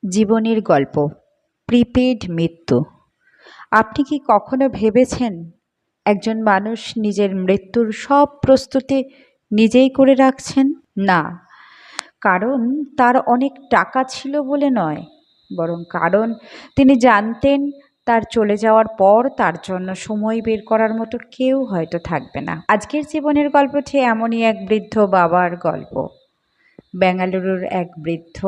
জীবনের গল্প, প্রিপেইড মৃত্যু। আপনি কি কখনো ভেবেছেন একজন মানুষ নিজের মৃত্যুর সব প্রস্তুতি নিজেই করে রাখছেন? না, কারণ তার অনেক টাকা ছিল বলে নয়, বরং কারণ তিনি জানতেন তার চলে যাওয়ার পর তার জন্য সময় বের করার মতো কেউ হয়তো থাকবে না। আজকের জীবনের গল্পটি এমনই এক বৃদ্ধ বাবার গল্প। বেঙ্গালুরুর এক বৃদ্ধ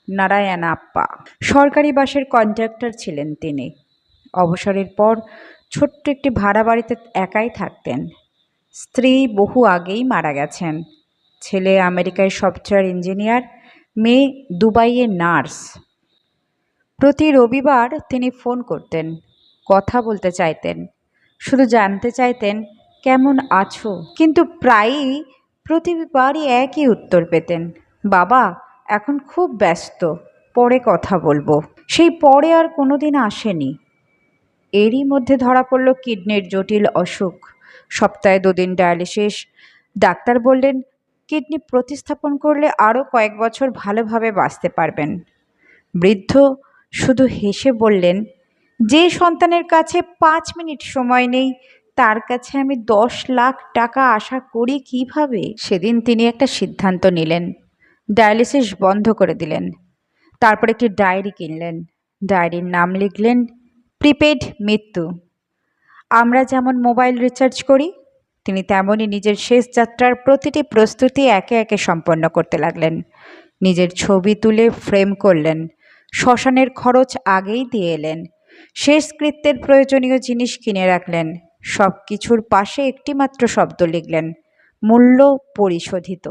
নারায়ণাপ্পা সরকারি বাসের কন্ট্রাক্টর ছিলেন তিনি। অবসরের পর ছোট্ট একটি ভাড়া বাড়িতে একাই থাকতেন। স্ত্রী বহু আগেই মারা গেছেন। ছেলে আমেরিকায় সফটওয়্যার ইঞ্জিনিয়ার, মেয়ে দুবাইয়ে নার্স। প্রতি রবিবার তিনি ফোন করতেন, কথা বলতে চাইতেন, শুধু জানতে চাইতেন কেমন আছো। কিন্তু প্রায়ই প্রতিবারই একই উত্তর পেতেন, বাবা এখন খুব ব্যস্ত, পরে কথা বলবো। সেই পরে আর কোনোদিন আসেনি। এরই মধ্যে ধরা পড়ল কিডনির জটিল অসুখ। সপ্তাহে 2 দিন ডায়ালিসিস। ডাক্তার বললেন কিডনি প্রতিস্থাপন করলে আরও কয়েক বছর ভালোভাবে বাঁচতে পারবেন। বৃদ্ধ শুধু হেসে বললেন, যে সন্তানের কাছে 5 মিনিট সময় নেই তার কাছে আমি 10 লাখ টাকা আশা করি কিভাবে? সেদিন তিনি একটা সিদ্ধান্ত নিলেন। ডায়ালিসিস বন্ধ করে দিলেন। তারপর একটি ডায়েরি কিনলেন। ডায়েরির নাম লিখলেন প্রিপেইড মৃত্যু। আমরা যেমন মোবাইল রিচার্জ করি, তিনি তেমনই নিজের শেষ যাত্রার প্রতিটি প্রস্তুতি একে একে সম্পন্ন করতে লাগলেন। নিজের ছবি তুলে ফ্রেম করলেন। শ্মশানের খরচ আগেই দিয়ে এলেন। শেষকৃত্যের প্রয়োজনীয় জিনিস কিনে রাখলেন। সব কিছুর পাশে একটিমাত্র শব্দ লিখলেন, মূল্য পরিশোধিত।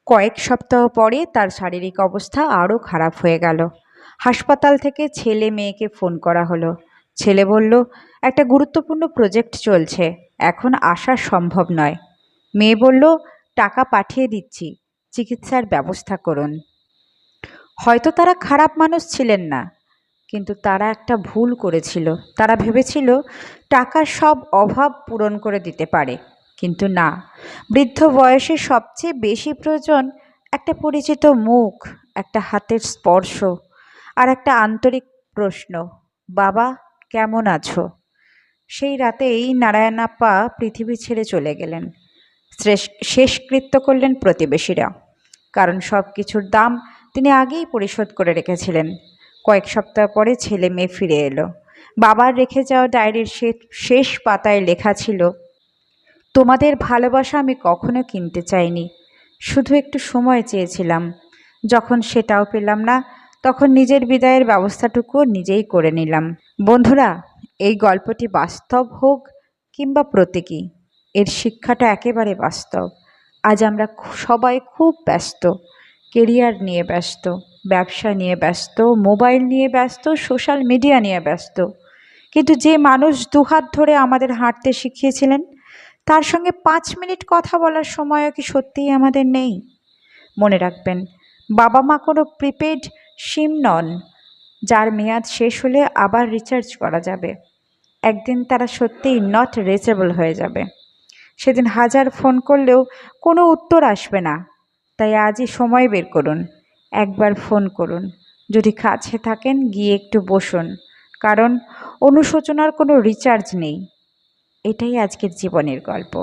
কয়েক সপ্তাহ পরে তার শারীরিক অবস্থা আরও খারাপ হয়ে গেল। হাসপাতাল থেকে ছেলে মেয়েকে ফোন করা হলো। ছেলে বলল, একটা গুরুত্বপূর্ণ প্রজেক্ট চলছে, এখন আসা সম্ভব নয়। মেয়ে বলল, টাকা পাঠিয়ে দিচ্ছি, চিকিৎসার ব্যবস্থা করুন। হয়তো তারা খারাপ মানুষ ছিলেন না, কিন্তু তারা একটা ভুল করেছিল। তারা ভেবেছিল টাকা সব অভাব পূরণ করে দিতে পারে, কিন্তু না। বৃদ্ধ বয়সে সবচেয়ে বেশি প্রয়োজন একটা পরিচিত মুখ, একটা হাতের স্পর্শ, আর একটা আন্তরিক প্রশ্ন, বাবা কেমন আছো? সেই রাতেই নারায়ণাপ্পা পৃথিবী ছেড়ে চলে গেলেন। শেষকৃত্য করলেন প্রতিবেশীরা, কারণ সব কিছুর দাম তিনি আগেই পরিশোধ করে রেখেছিলেন। কয়েক সপ্তাহ পরে ছেলে মেয়ে ফিরে এলো। বাবার রেখে যাওয়া ডায়েরির শেষ পাতায় লেখা ছিল, তোমাদের ভালোবাসা আমি কখনো কিনতে চাইনি, শুধু একটু সময় চেয়েছিলাম। যখন সেটাও পেলাম না, তখন নিজের বিদায়ের ব্যবস্থাটুকুও নিজেই করে নিলাম। বন্ধুরা, এই গল্পটি বাস্তব হোক কিংবা প্রতীকী, এর শিক্ষাটা একেবারে বাস্তব। আজ আমরা সবাই খুব ব্যস্ত, কেরিয়ার নিয়ে ব্যস্ত, ব্যবসা নিয়ে ব্যস্ত, মোবাইল নিয়ে ব্যস্ত, সোশ্যাল মিডিয়া নিয়ে ব্যস্ত। কিন্তু যে মানুষ দুহাত ধরে আমাদের হাঁটতে শিখিয়েছিলেন, তার সঙ্গে 5 মিনিট কথা বলার সময়ও কি সত্যিই আমাদের নেই? মনে রাখবেন, বাবা মা কোনো প্রিপেড সিম নন, যার মেয়াদ শেষ হলে আবার রিচার্জ করা যাবে। একদিন তারা সত্যিই নট রিচেবল হয়ে যাবে। সেদিন হাজার ফোন করলেও কোনো উত্তর আসবে না। তাই আজই সময় বের করুন, একবার ফোন করুন। যদি কাছে থাকেন গিয়ে একটু বসুন, কারণ অনুশোচনার কোনো রিচার্জ নেই। এটাই আজকের জীবনের গল্প।